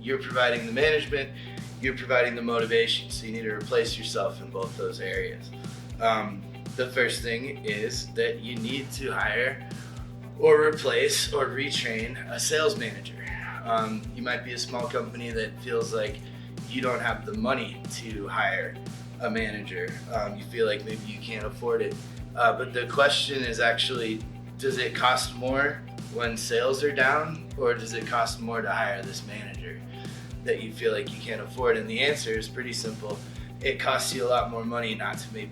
you're providing the management, you're providing the motivation. So you need to replace yourself in both those areas. The first thing is that you need to hire or replace or retrain a sales manager. You might be a small company that feels like you don't have the money to hire a manager. You feel like maybe you can't afford it. But the question is actually, does it cost more when sales are down, or does it cost more to hire this manager that you feel like you can't afford? And the answer is pretty simple. It costs you a lot more money not to be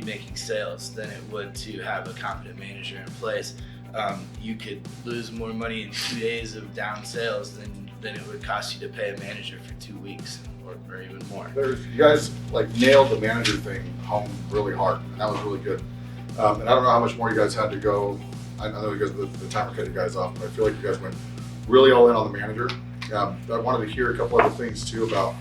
making sales than it would to have a competent manager in place. You could lose more money in 2 days of down sales than it would cost you to pay a manager for 2 weeks or even more. You guys like nailed the manager thing home really hard, and that was really good. And I don't know how much more you guys had to go. I know you guys, the timer cut you guys off, but I feel like you guys went really all in on the manager. I wanted to hear a couple other things too about,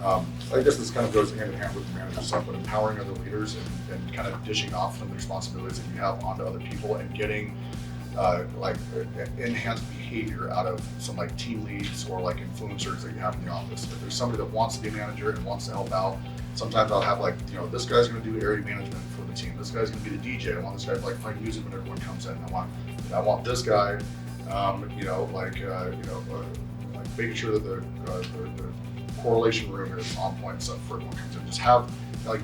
I guess this kind of goes hand in hand with the manager stuff, but empowering other leaders and kind of dishing off some of the responsibilities that you have onto other people and getting enhanced behavior out of some like team leads or like influencers that you have in the office. If there's somebody that wants to be a manager and wants to help out, sometimes I'll have like, this guy's going to do area management for the team. This guy's going to be the DJ. I want this guy to like play music when everyone comes in. I want this guy, making sure that the correlation room is on point stuff for everyone comes in. Just have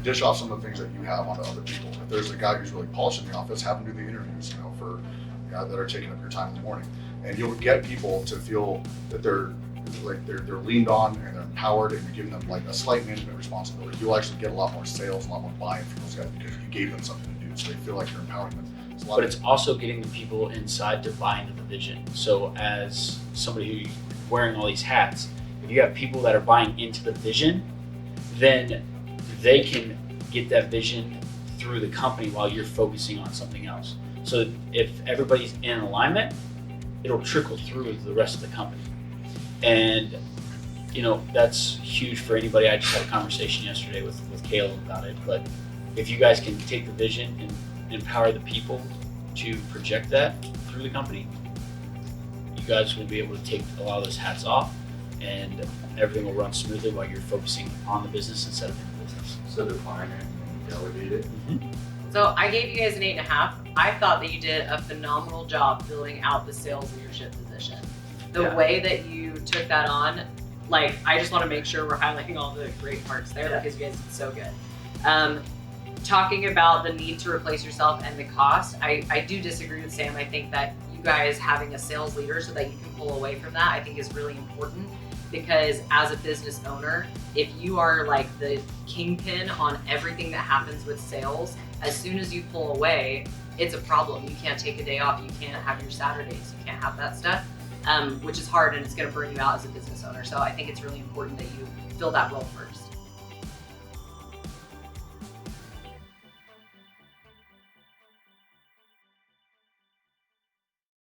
dish off some of the things that you have onto other people. If there's a guy who's really polished in the office, have him do the interviews, for that are taking up your time in the morning. And you'll get people to feel that they're leaned on and they're empowered, and you're giving them like a slight management responsibility. You'll actually get a lot more sales, a lot more buy-in from those guys because you gave them something to do, so they feel like you're empowering them. But it's also getting the people inside to buy into the vision. So as somebody who's wearing all these hats, if you have people that are buying into the vision, then they can get that vision through the company while you're focusing on something else. So if everybody's in alignment, it'll trickle through the rest of the company. And that's huge for anybody. I just had a conversation yesterday with Caleb about it. But if you guys can take the vision and empower the people to project that through the company, you guys will be able to take a lot of those hats off, and everything will run smoothly while you're focusing on the business instead of in the business. So define it and delegate it. Mm-hmm. So I gave you guys an 8.5. I thought that you did a phenomenal job filling out the sales leadership position. The way that you took that on, I just want to make sure we're highlighting all the great parts there because you guys did so good. Talking about the need to replace yourself and the cost, I do disagree with Sam. I think that you guys having a sales leader so that you can pull away from that, I think is really important, because as a business owner, if you are like the kingpin on everything that happens with sales, as soon as you pull away, it's a problem. You can't take a day off. You can't have your Saturdays. You can't have that stuff, which is hard, and it's going to burn you out as a business owner. So I think it's really important that you fill that role first.